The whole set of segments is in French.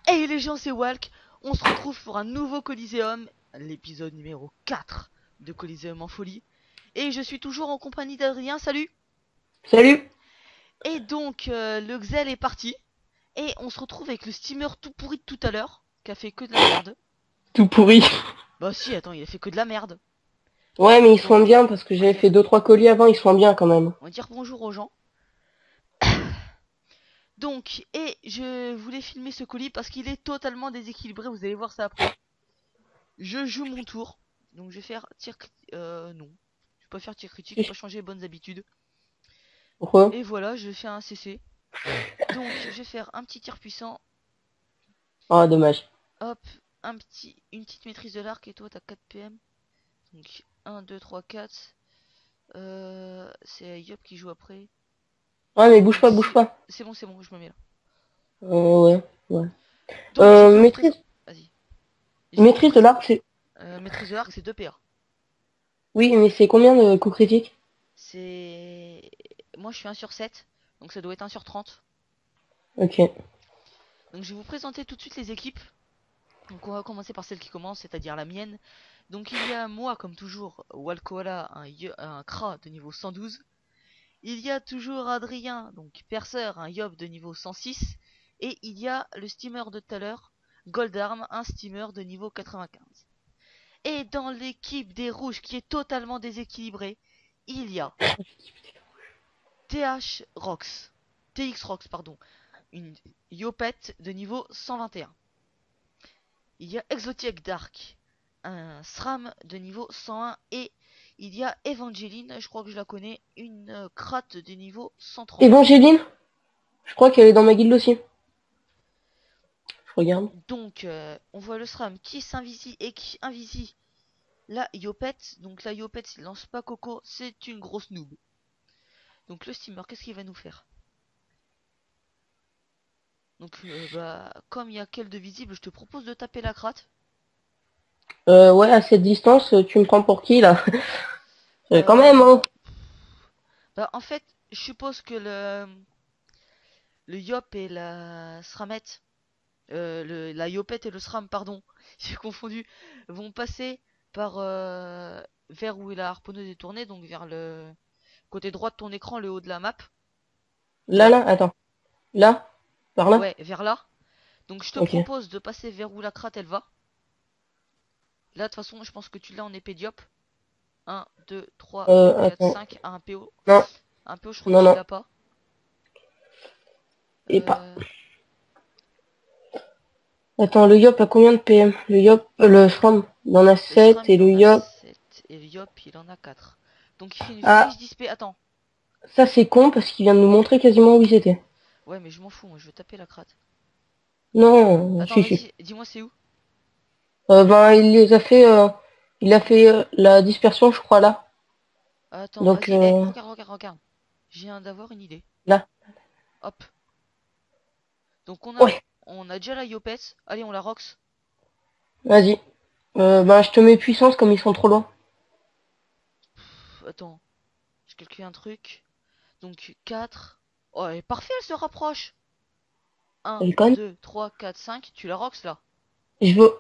Hey les gens, c'est Walk. On se retrouve pour un nouveau Coliseum, l'épisode numéro 4 de Coliseum en folie. Et je suis toujours en compagnie d'Adrien, salut. Salut. Et donc, le Xel est parti. Et on se retrouve avec le steamer tout pourri de tout à l'heure, qui a fait que de la merde. Tout pourri. Bah si, attends, il a fait que de la merde. Ouais, mais ils Donc, soignent bien parce que on va j'avais dire, fait deux trois colis avant, ils soignent bien quand même. on va dire bonjour aux gens. Donc, et je voulais filmer ce colis parce qu'il est totalement déséquilibré, vous allez voir ça après. Je joue mon tour. Donc je vais faire tir... non. Je vais pas faire tir critique, je vais pas changer les bonnes habitudes. Pourquoi? Et voilà, je fais un CC. Donc je vais faire un petit tir puissant. Ah, dommage. Hop, une petite maîtrise de l'arc et toi t'as 4 PM. Donc 1, 2, 3, 4. C'est Yop qui joue après. Ouais, mais bouge Donc pas, bouge si... pas. c'est bon, je me mets là. Ouais, ouais. Donc je vais vous présenter... Maîtrise, Vas-y. Je vais vous maîtrise de présenter... l'arc, c'est... maîtrise de l'arc, c'est 2 PA. Oui, mais c'est combien de coups critiques? C'est... Moi je suis 1 sur 7. Donc ça doit être 1 sur 30. Ok. Donc je vais vous présenter tout de suite les équipes. Donc on va commencer par celle qui commence, c'est-à-dire la mienne. Donc il y a moi, comme toujours, Walkoala, un Kra de niveau 112. Il y a toujours Adrien, donc Percer, un Yob de niveau 106. Et il y a le steamer de tout à l'heure, Goldarm, un steamer de niveau 95. Et dans l'équipe des rouges qui est totalement déséquilibrée, il y a TX Rox, pardon, une Yopette de niveau 121. Il y a Exotic Dark, un SRAM de niveau 101 et il y a Evangeline, je crois que je la connais, une crate de niveau 130. Évangéline? Je crois qu'elle est dans ma guilde aussi. Je regarde. Donc on voit le SRAM qui s'invisie et qui invisie la Yopette. Donc la Yopette s'il lance pas Coco, c'est une grosse noob. Donc le steamer, qu'est-ce qu'il va nous faire? Donc bah comme il y a qu'elle de visible, je te propose de taper la crate. Ouais, à cette distance, tu me prends pour qui, là? Quand même, Euh, hein. Bah en fait, je suppose que le Yop et la SRAMette la Yopette et le SRAM, pardon, j'ai confondu, vont passer par vers où la harponneuse est tournée, donc vers le côté droit de ton écran, le haut de la map. Tu Là, vois? là, attends. Là? Par là? Ouais, vers là. Donc je te Ok. propose de passer vers où la crate elle va. Là, de toute façon, je pense que tu l'as en épée diop. 1, 2, 3, 4, Attends. 5 à un PO. Non, Un PO, je crois que non, tu non. l'as pas. Et pas. Euh, Attends, le Yop a combien de PM? Le Yop, le SRAM, il en a le 7 SRAM, et il le en a Yop. 7 et le Yop, il en a 4. Donc il fait une Ah, flèche d'XP. Attends. ça c'est con parce qu'il vient de nous montrer quasiment où ils étaient. Ouais, mais je m'en fous, moi je veux taper la crate. Non, Attends, si, si. vas-y, dis-moi c'est où? Ben, il les a fait, il a fait la dispersion, je crois, là. Attends, Donc, vas-y, eh, regarde. Je viens d'avoir une idée. là. Hop. Donc Ouais, on a déjà la Yopette. Allez, on la rox. vas-y. Ben, je te mets puissance comme ils sont trop loin. Attends, je calcule un truc. Donc 4. Oh, elle est parfait, elle se rapproche. Un, Elle conne. 2, 3, 4, 5. Tu la rox là. Je veux...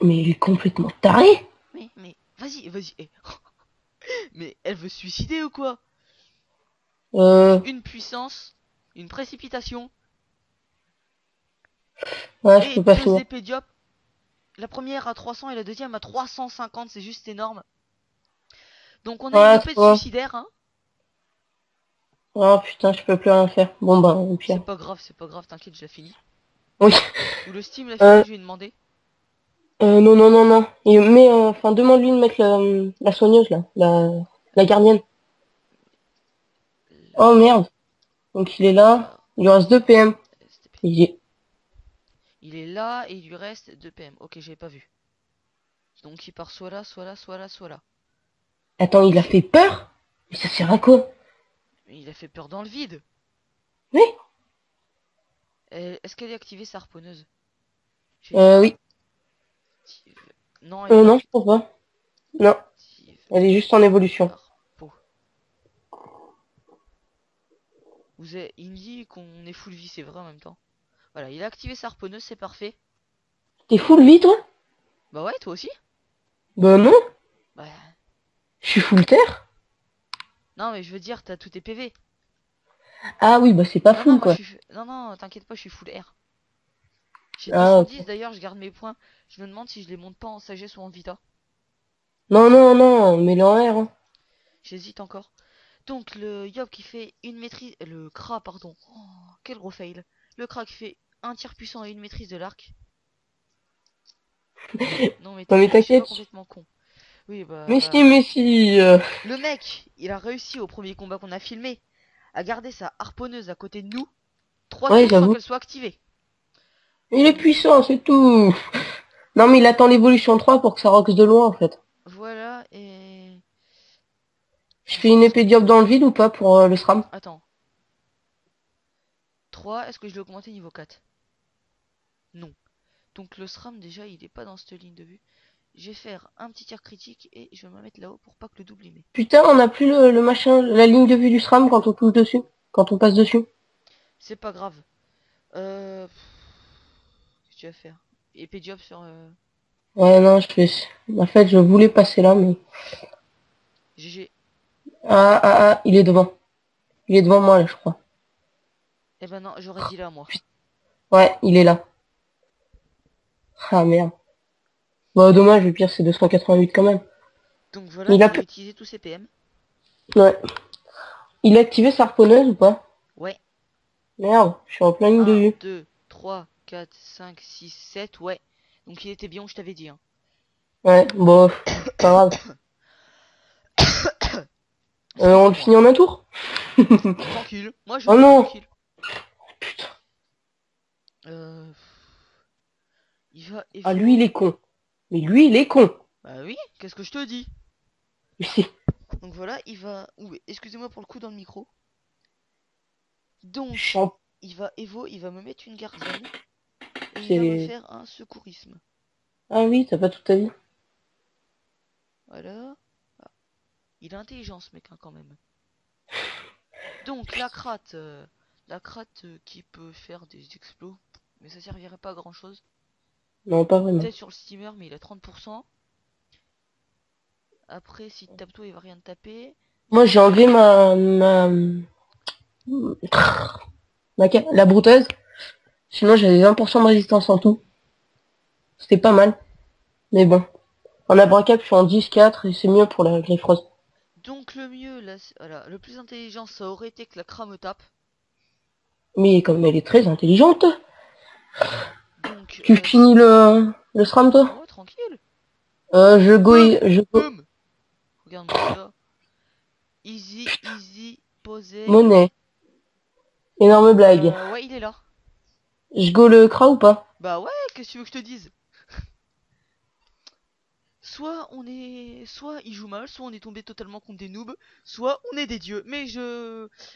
Mais il est complètement taré. Vas-y. Eh. Mais elle veut se suicider ou quoi? Donc Euh, une puissance, une précipitation ouais, je et peux pas deux finir. épées diop. La première à 300 et la deuxième à 350, c'est juste énorme. Donc on a une Ouais, Yopette toi. suicidaire, hein. Oh putain, je peux plus rien faire. Bon, ben, au pire. C'est pas grave, t'inquiète, je l'ai fini. Oui. Ou le Steam l'a fini, Euh, je lui ai demandé. non, non, non, non. Mais, enfin, demande-lui de mettre la soigneuse, là. La gardienne. Oh La... merde. Donc il est là. Alors, Il lui reste 2 PM. STP. Il est... Il est là et il lui reste 2 PM. Ok, j'avais pas vu. Donc il part soit là, soit là, soit là, soit là. Attends, il a fait peur? Mais ça sert à quoi? Mais il a fait peur dans le vide. Oui? Est-ce qu'elle est activée sa harponneuse? Je vais essayer. Oui. Non, elle est pas Non, je crois pas. Non, active. elle est juste en évolution. Harpo. Il me dit qu'on est full vie, c'est vrai en même temps. Voilà, il a activé sa harponneuse, c'est parfait. T'es full vie, toi? Bah ouais, toi aussi. Bah non, Bah je suis full terre. non, mais je veux dire, t'as tous tes PV. Ah oui, bah c'est pas Non, non, full, moi je quoi. suis... Non, non, t'inquiète pas, je suis full R. J'ai Ah, 210 ok. d'ailleurs, je garde mes points. Je me demande si je les monte pas en sagesse ou en vita. Non, non, non, mets-le en R, hein. J'hésite encore. Donc le Yob qui fait une maîtrise... Le Kra, pardon. Oh, quel gros fail. Le Kra qui fait un tir puissant et une maîtrise de l'arc. Non mais Non, mais je suis pas t'inquiète. complètement con. Oui, bah... Mais si, Le mec, il a réussi au premier combat qu'on a filmé à garder sa harponneuse à côté de nous 3 Ouais, tours sans j'avoue. qu'elle soit activée. Il est puissant, c'est tout. Non, mais il attend l'évolution 3 pour que ça roxe de loin, en fait. Voilà, et... Je Je fais une pense épée que... diop dans le vide ou pas pour le SRAM? Attends. 3, est-ce que je l'ai augmenté niveau 4? Non. Donc le SRAM, déjà, il est pas dans cette ligne de vue. Je vais faire un petit tir critique et je vais me mettre là-haut pour pas que le double y met. Putain, on n'a plus le machin, la ligne de vue du SRAM quand on touche dessus. Quand on passe dessus. C'est pas grave. Qu'est-ce que tu vas faire? Épée job sur... Ouais, non, je fais... En fait, je voulais passer là, mais... GG. Ah, ah, ah, il est devant. Il est devant moi, là, je crois. Eh ben non, j'aurais dit là, moi. Ouais, il est là. Ah, merde. Bah, dommage, le pire, c'est 288 quand même. Donc Mais voilà, il a... il a utilisé tous ses PM. Ouais. Il a activé sa harponneuse ou pas? Ouais. Merde, je suis en plein ligne de 1, vue. 2, 3, 4, 5, 6, 7, ouais. Donc il était bien où je t'avais dit, hein. Ouais, bon, pas grave. On le Excusez-moi. finit en un tour? Tranquille. Moi, je Oh veux non! tranquille. Euh... Il va Ah, lui, il Evo... est con. Mais lui, il est con. Bah oui, qu'est-ce que je te dis? Oui, Donc voilà, il va... Ouh, excusez-moi pour le coup dans le micro. Donc, champ... il va Evo, il va me mettre une garçonne. Et il va me c'est... faire un secourisme. Ah oui, t'as pas toute ta vie. Voilà. Ah, il est intelligent ce mec, hein, quand même. Donc, la crate qui peut faire des explos. Mais ça servirait pas à grand chose. Non, pas vraiment. Peut-être sur le steamer, mais il a 30%. Après, si tape toi, il va rien te taper. Moi, j'ai enlevé la brouteuse. Sinon, j'avais 20% de résistance en tout. C'était pas mal. Mais bon. En abracap, je suis en 10-4 et c'est mieux pour la Griffrose. Donc, le mieux, là, voilà, le plus intelligent, ça aurait été que la cra me tape. Mais comme elle est très intelligente, Donc, tu finis le SRAM, toi? ouais, tranquille. Boum, Je go. boum. Regarde-moi ça. Easy, easy, posé. Monnaie. Énorme blague. Ouais, il est là. Je go le cra ou pas? Bah ouais, qu'est-ce que tu veux que je te dise? Soit il joue mal, soit on est tombé totalement contre des noobs, soit on est des dieux. Mais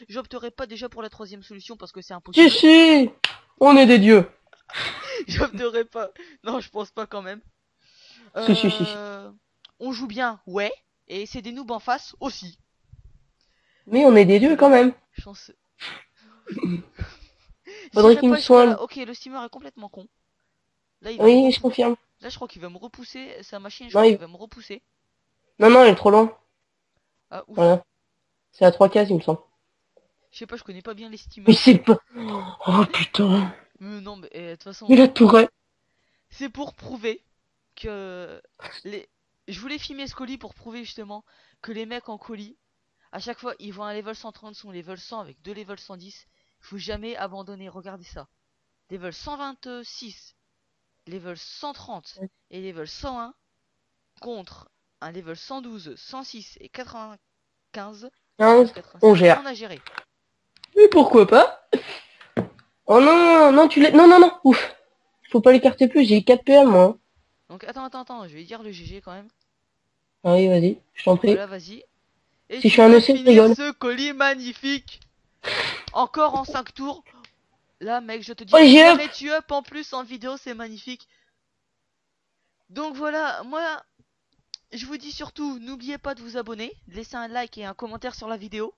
j'opterai pas déjà pour la troisième solution parce que c'est Si, impossible. si! On est des dieux. J'opterai pas. Non, je pense pas quand même. Si, si, si. Euh... On joue bien, ouais. Et c'est des noobs en face aussi. Mais on est des Donc dieux quand voilà. même. Chance. Faudrait J'irai qu'il me pas jusqu'à soigne. là. Ok, le steamer est complètement con. Là, il va me Oui, je repousser. confirme. Là, je crois qu'il va me repousser. Sa machine, je Non, crois qu'il va me repousser. non, non, elle est trop loin. Ah, ouf. Voilà. C'est à 3 cases, il me semble. Je sais pas, je connais pas bien les Mais steamers. c'est pas... Oh putain. Mais non, mais de toute Mais façon, la tourelle. c'est pour prouver que les. Je voulais filmer ce colis pour prouver justement que les mecs en colis, à chaque fois, ils voient un level 130 ou un level 100 avec deux level 110. Il faut jamais abandonner. Regardez ça. Level 126, level 130 et level 101 contre un level 112, 106 et 95. 15, on 96, gère. on a géré. Mais pourquoi pas? Oh non, non, tu l'as... Non, non, non. Ouf. Faut pas l'écarter plus, j'ai 4 PM, moi. Donc attends, je vais dire le GG quand même. Ah oui, vas-y, je t'en prie. Voilà, vas-y. Et Si je tu suis un peux EC, je finir rigole. ce colis magnifique. Encore en 5 tours. Là, mec, je te dis, Oh, je j'ai up. l'aurais tué up en plus en vidéo, c'est magnifique. Donc voilà, moi, je vous dis surtout, n'oubliez pas de vous abonner, de laisser un like et un commentaire sur la vidéo.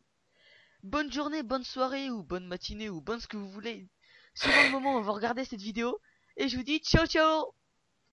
Bonne journée, bonne soirée ou bonne matinée ou bonne ce que vous voulez. suivant le moment où vous regardez cette vidéo. Et je vous dis ciao ciao.